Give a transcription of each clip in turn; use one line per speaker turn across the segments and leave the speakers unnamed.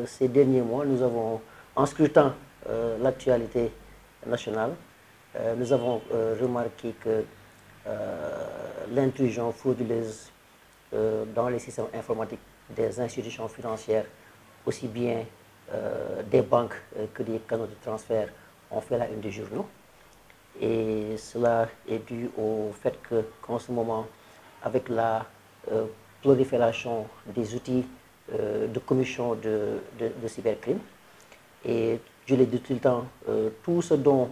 Ces derniers mois, nous avons, en scrutant l'actualité nationale, nous avons remarqué que l'intrusion frauduleuse dans les systèmes informatiques des institutions financières, aussi bien des banques que des canaux de transfert, ont fait la une des journaux. Et cela est dû au fait qu'en ce moment, avec la prolifération des outils de commission de cybercrime, et je l'ai dit tout le temps, tout ce dont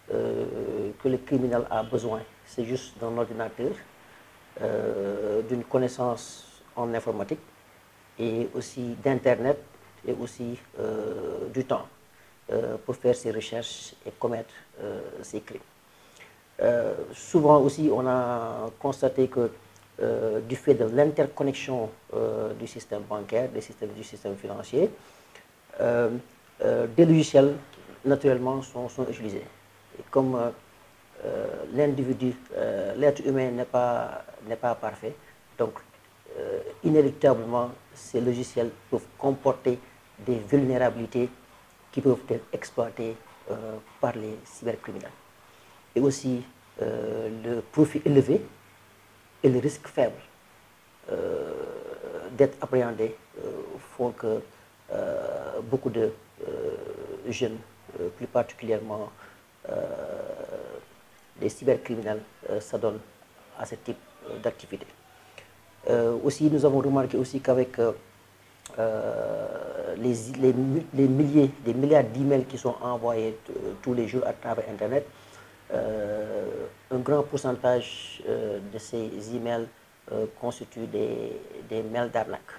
que le criminel a besoin, c'est juste d'un ordinateur, d'une connaissance en informatique, et aussi d'Internet, et aussi du temps pour faire ses recherches et commettre ses crimes. Souvent aussi, on a constaté que du fait de l'interconnexion du système bancaire, du système financier, des logiciels, naturellement, sont utilisés. Et comme l'individu, l'être humain n'est pas parfait, donc inéluctablement, ces logiciels peuvent comporter des vulnérabilités qui peuvent être exploitées par les cybercriminels. Et aussi le profit élevé et le risque faible d'être appréhendé font que beaucoup de jeunes, plus particulièrement les cybercriminels, s'adonnent à ce type d'activité. Aussi, nous avons remarqué aussi qu'avec les milliers, des milliards d'emails qui sont envoyés tous les jours à travers Internet, un grand pourcentage de ces emails constituent des mails d'arnaque,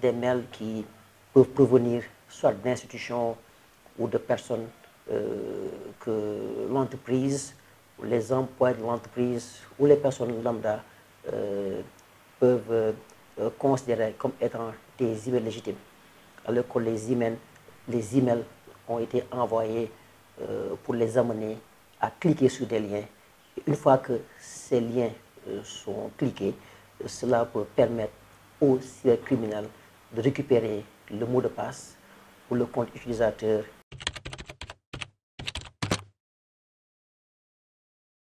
des mails qui peuvent provenir soit d'institutions ou de personnes que l'entreprise, les emplois de l'entreprise ou les personnes lambda peuvent considérer comme étant des emails légitimes, alors que les emails ont été envoyés pour les amener à cliquer sur des liens. Et une fois que ces liens sont cliqués, cela peut permettre aux cybercriminels de récupérer le mot de passe ou le compte utilisateur.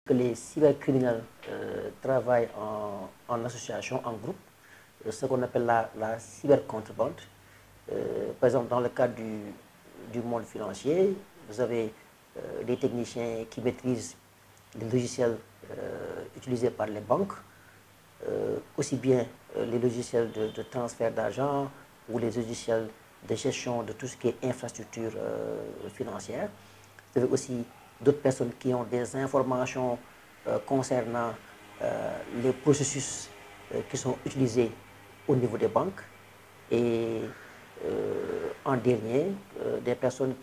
Que les cybercriminels travaillent en association, en groupe, ce qu'on appelle la cybercontrebande. Par exemple, dans le cadre du monde financier, vous avez des techniciens qui maîtrisent les logiciels utilisés par les banques, aussi bien les logiciels de transfert d'argent ou les logiciels de gestion de tout ce qui est infrastructure financière. Vous avez aussi d'autres personnes qui ont des informations concernant les processus qui sont utilisés au niveau des banques. Et en dernier, des personnes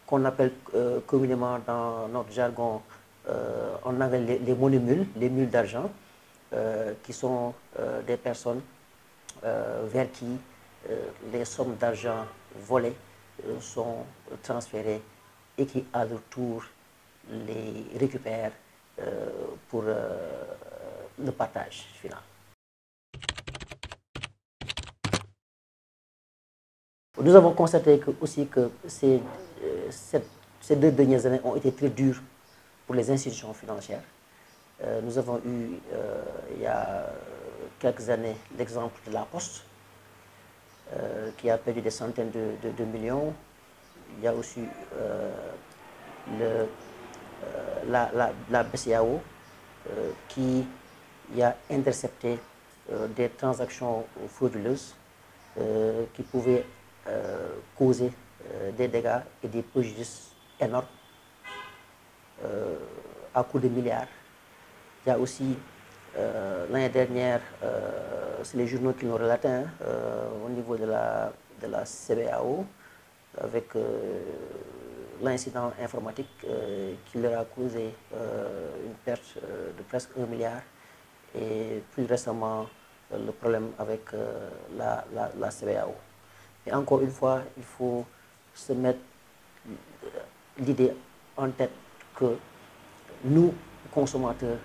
qu'on appelle communément dans notre jargon en anglais les money mules, les mules d'argent, qui sont des personnes vers qui les sommes d'argent volées sont transférées et qui à leur tour les récupèrent pour le partage final. Nous avons constaté aussi que ces 2 dernières années ont été très dures pour les institutions financières. Nous avons eu, il y a quelques années, l'exemple de la Poste, qui a perdu des centaines de millions. Il y a aussi la BCEAO qui a intercepté des transactions frauduleuses qui pouvaient causer des dégâts et des préjudices énormes à coût de milliards. Il y a aussi l'année dernière, c'est les journaux qui l'ont relaté, au niveau de la CBAO, avec l'incident informatique qui leur a causé une perte de presque 1 milliard, et plus récemment le problème avec la CBAO. Et encore une fois, il faut se mettre l'idée en tête que nous, consommateurs,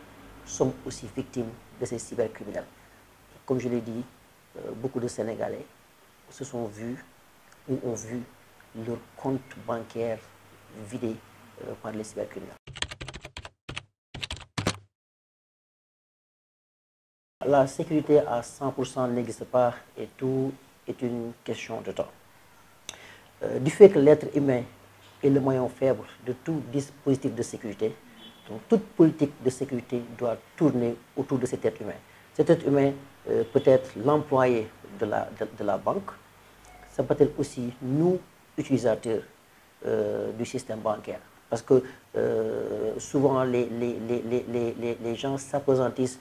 sommes aussi victimes de ces cybercriminels. Comme je l'ai dit, beaucoup de Sénégalais se sont vus ou ont vu leur compte bancaire vidé par les cybercriminels. La sécurité à 100% n'existe pas et tout est une question de temps. Du fait que l'être humain est le maillon faible de tout dispositif de sécurité, donc toute politique de sécurité doit tourner autour de cet être humain. Cet être humain peut être l'employé de la banque, ça peut être aussi nous, utilisateurs du système bancaire. Parce que souvent les gens s'appesantissent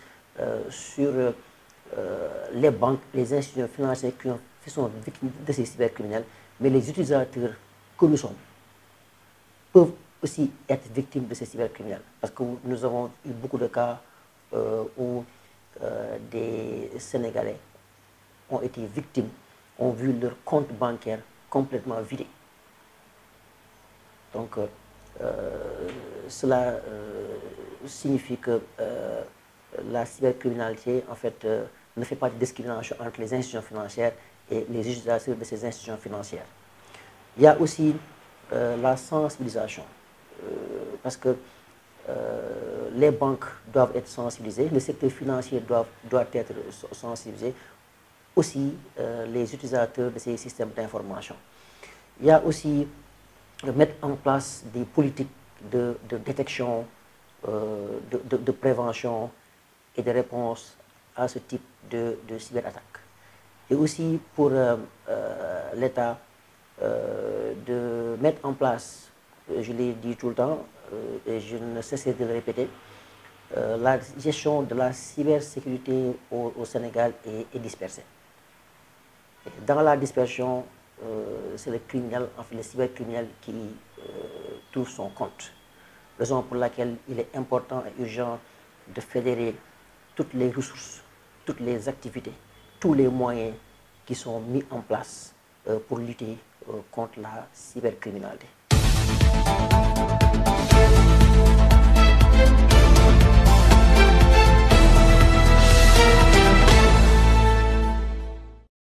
sur les banques, les institutions financières qui sont victimes de ces cybercriminels, mais les utilisateurs que nous sommes peuvent aussi être victimes de ces cybercriminels. Parce que nous avons eu beaucoup de cas où des Sénégalais ont été victimes, ont vu leur compte bancaire complètement vidé. Donc, cela signifie que la cybercriminalité, en fait, ne fait pas de discrimination entre les institutions financières et les utilisateurs de ces institutions financières. Il y a aussi la sensibilisation, parce que les banques doivent être sensibilisées, le secteur financier doit être sensibilisé, aussi les utilisateurs de ces systèmes d'information. Il y a aussi mettre en place des politiques de détection, de prévention et de réponse à ce type de cyberattaque. Et aussi pour l'État de mettre en place, je l'ai dit tout le temps et je ne cesse de le répéter, la gestion de la cybersécurité au Sénégal est dispersée. Dans la dispersion, c'est le criminel, en fait le cybercriminel qui trouve son compte. Raison pour laquelle il est important et urgent de fédérer toutes les ressources, toutes les activités, tous les moyens qui sont mis en place pour lutter contre la cybercriminalité.